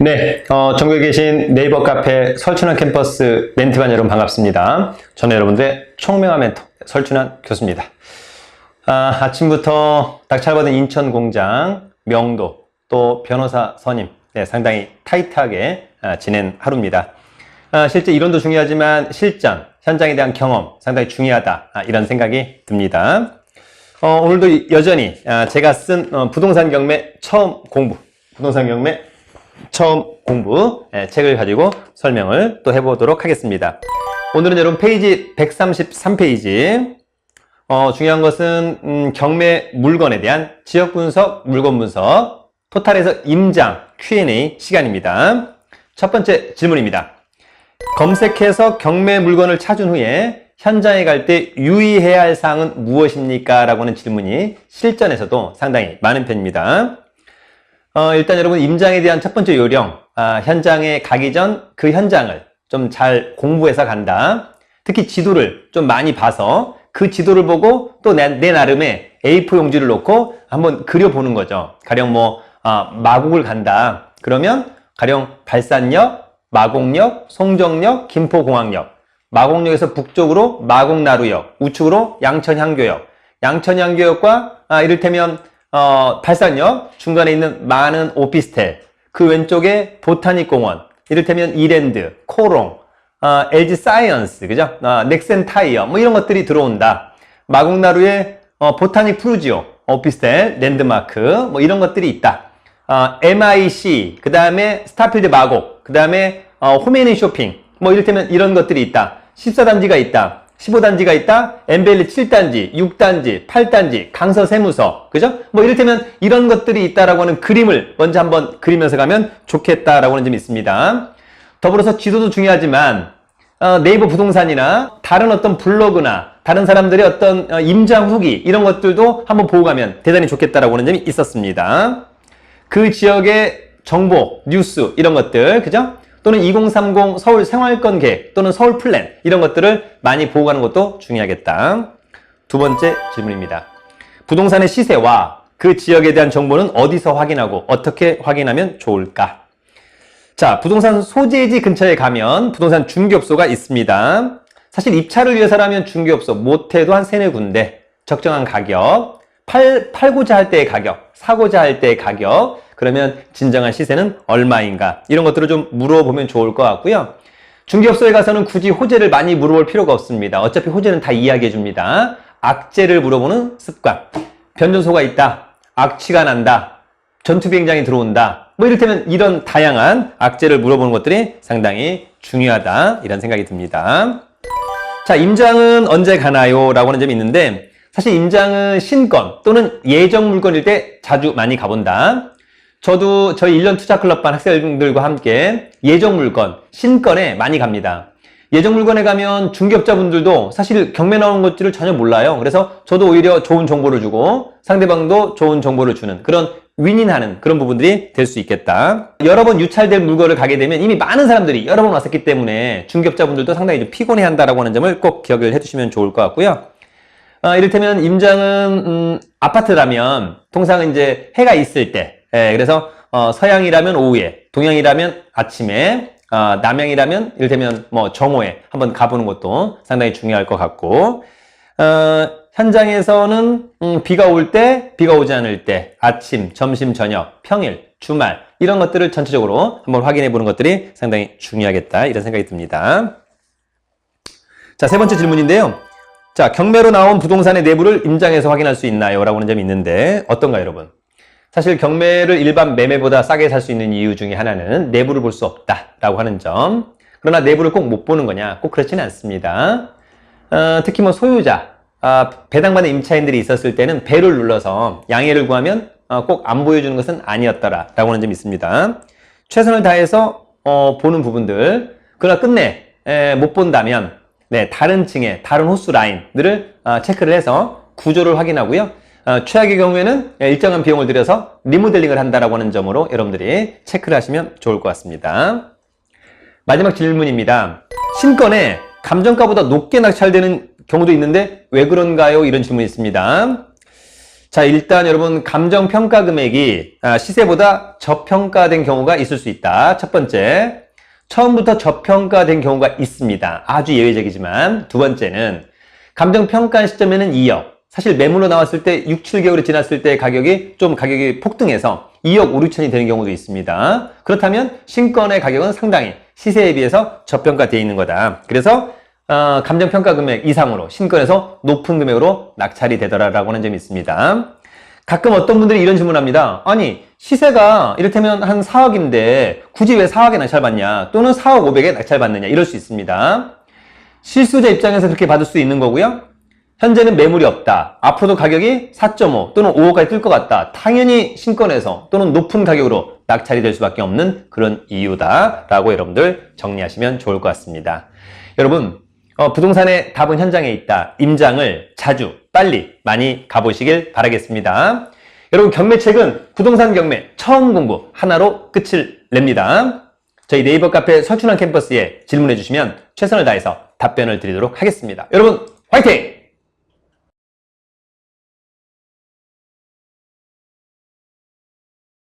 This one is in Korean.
네, 전국에 계신 네이버 카페 설춘환 캠퍼스 멘티반 여러분 반갑습니다. 저는 여러분들의 총명한 멘토 설춘환 교수입니다. 아침부터 낙찰받은 인천 공장, 명도, 또 변호사 선임, 네, 상당히 타이트하게 지낸 하루입니다. 실제 이론도 중요하지만 실전, 현장에 대한 경험 상당히 중요하다, 이런 생각이 듭니다. 오늘도 여전히 제가 쓴 부동산 경매 처음 공부, 책을 가지고 설명을 또 해보도록 하겠습니다. 오늘은 여러분 페이지 133페이지. 중요한 것은 경매 물건에 대한 지역 분석, 물건 분석, 토탈에서 임장 Q&A 시간입니다. 첫 번째 질문입니다. 검색해서 경매 물건을 찾은 후에 현장에 갈 때 유의해야 할 사항은 무엇입니까? 라고 하는 질문이 실전에서도 상당히 많은 편입니다. 일단 여러분 임장에 대한 첫 번째 요령, 현장에 가기 전 그 현장을 좀 잘 공부해서 간다. 특히 지도를 좀 많이 봐서 그 지도를 보고 또 내 나름의 A4 용지를 놓고 한번 그려보는 거죠. 가령 마곡을 간다. 그러면 가령 발산역, 마곡역, 송정역, 김포공항역, 마곡역에서 북쪽으로 마곡나루역, 우측으로 양천향교역, 양천향교역과 이를테면 발산역 중간에 있는 많은 오피스텔, 그 왼쪽에 보타닉공원, 이를테면 이랜드, 코롱, LG 사이언스, 그죠? 넥센 타이어, 이런 것들이 들어온다. 마곡나루에 보타닉 프루지오, 오피스텔, 랜드마크, 이런 것들이 있다. MIC, 그 다음에 스타필드 마곡, 그 다음에 홈앤 쇼핑, 이를테면 이런 것들이 있다. 14단지가 있다. 15단지가 있다. 엠벨리 7단지, 6단지, 8단지, 강서 세무서, 그죠? 이를테면 이런 것들이 있다라고 하는 그림을 먼저 한번 그리면서 가면 좋겠다라고 하는 점이 있습니다. 더불어서 지도도 중요하지만 네이버 부동산이나 다른 어떤 블로그나 다른 사람들의 어떤 임장 후기 이런 것들도 한번 보고 가면 대단히 좋겠다라고 하는 점이 있었습니다. 그 지역의 정보, 뉴스 이런 것들, 그죠? 또는 2030 서울 생활권 계획 또는 서울 플랜 이런 것들을 많이 보고 가는 것도 중요하겠다. 두 번째 질문입니다. 부동산의 시세와 그 지역에 대한 정보는 어디서 확인하고 어떻게 확인하면 좋을까? 자, 부동산 소재지 근처에 가면 부동산 중개업소가 있습니다. 사실 입찰을 위해서라면 중개업소 못해도 한 3-4군데 적정한 가격, 팔고자 할 때의 가격, 사고자 할 때의 가격, 그러면 진정한 시세는 얼마인가 이런 것들을 좀 물어보면 좋을 것 같고요. 중개업소에 가서는 굳이 호재를 많이 물어볼 필요가 없습니다. 어차피 호재는 다 이야기해 줍니다. 악재를 물어보는 습관. 변전소가 있다. 악취가 난다. 전투비행장이 들어온다. 이를테면 이런 다양한 악재를 물어보는 것들이 상당히 중요하다 이런 생각이 듭니다. 자, 임장은 언제 가나요? 라고 하는 점이 있는데 사실 임장은 신건 또는 예정 물건일 때 자주 많이 가본다. 저도 저희 1년 투자클럽반 학생들과 함께 예정 물건, 신건에 많이 갑니다. 예정 물건에 가면 중개업자분들도 사실 경매 나오는 것들을 전혀 몰라요. 그래서 저도 오히려 좋은 정보를 주고 상대방도 좋은 정보를 주는 그런 윈윈하는 그런 부분들이 될 수 있겠다. 여러 번 유찰될 물건을 가게 되면 이미 많은 사람들이 여러 번 왔었기 때문에 중개업자분들도 상당히 좀 피곤해한다라고 하는 점을 꼭 기억을 해두시면 좋을 것 같고요. 이를테면 임장은 아파트라면 통상 이제 해가 있을 때, 그래서 서양이라면 오후에, 동양이라면 아침에, 남양이라면 이를테면 정오에 한번 가보는 것도 상당히 중요할 것 같고, 현장에서는 비가 올 때, 비가 오지 않을 때, 아침, 점심, 저녁, 평일, 주말 이런 것들을 전체적으로 한번 확인해 보는 것들이 상당히 중요하겠다 이런 생각이 듭니다. 자, 세 번째 질문인데요. 자, 경매로 나온 부동산의 내부를 임장에서 확인할 수 있나요? 라고 하는 점이 있는데 어떤가요, 여러분? 사실 경매를 일반 매매보다 싸게 살 수 있는 이유 중에 하나는 내부를 볼 수 없다라고 하는 점. 그러나 내부를 꼭 못 보는 거냐? 꼭 그렇지는 않습니다. 특히 소유자, 배당받는 임차인들이 있었을 때는 배를 눌러서 양해를 구하면 꼭 안 보여주는 것은 아니었더라라고 하는 점이 있습니다. 최선을 다해서 보는 부분들, 그러나 끝내 못 본다면 다른 층의 다른 호수 라인들을 체크를 해서 구조를 확인하고요. 최악의 경우에는 일정한 비용을 들여서 리모델링을 한다라고 하는 점으로 여러분들이 체크를 하시면 좋을 것 같습니다. 마지막 질문입니다. 신건에 감정가보다 높게 낙찰되는 경우도 있는데 왜 그런가요? 이런 질문이 있습니다. 자, 일단 여러분 감정평가 금액이 시세보다 저평가된 경우가 있을 수 있다. 첫 번째, 처음부터 저평가된 경우가 있습니다. 아주 예외적이지만. 두 번째는 감정평가 시점에는 2억. 사실 매물로 나왔을 때 6, 7개월이 지났을 때 가격이 폭등해서 2억 5, 6천이 되는 경우도 있습니다. 그렇다면 신권의 가격은 상당히 시세에 비해서 저평가되어 있는 거다. 그래서 감정평가 금액 이상으로 신권에서 높은 금액으로 낙찰이 되더라라고 하는 점이 있습니다. 가끔 어떤 분들이 이런 질문을 합니다. 아니, 시세가 이를테면 한 4억인데 굳이 왜 4억에 낙찰받냐? 또는 4억 5백에 낙찰받느냐? 이럴 수 있습니다. 실수자 입장에서 그렇게 받을 수 있는 거고요. 현재는 매물이 없다. 앞으로도 가격이 4.5 또는 5억까지 뜰 것 같다. 당연히 신권에서 또는 높은 가격으로 낙찰이 될 수밖에 없는 그런 이유다라고 여러분들 정리하시면 좋을 것 같습니다. 여러분, 부동산의 답은 현장에 있다. 임장을 자주, 빨리 많이 가보시길 바라겠습니다. 여러분, 경매책은 부동산 경매 처음 공부 하나로 끝을 냅니다. 저희 네이버 카페 설춘환 캠퍼스에 질문해 주시면 최선을 다해서 답변을 드리도록 하겠습니다. 여러분, 화이팅!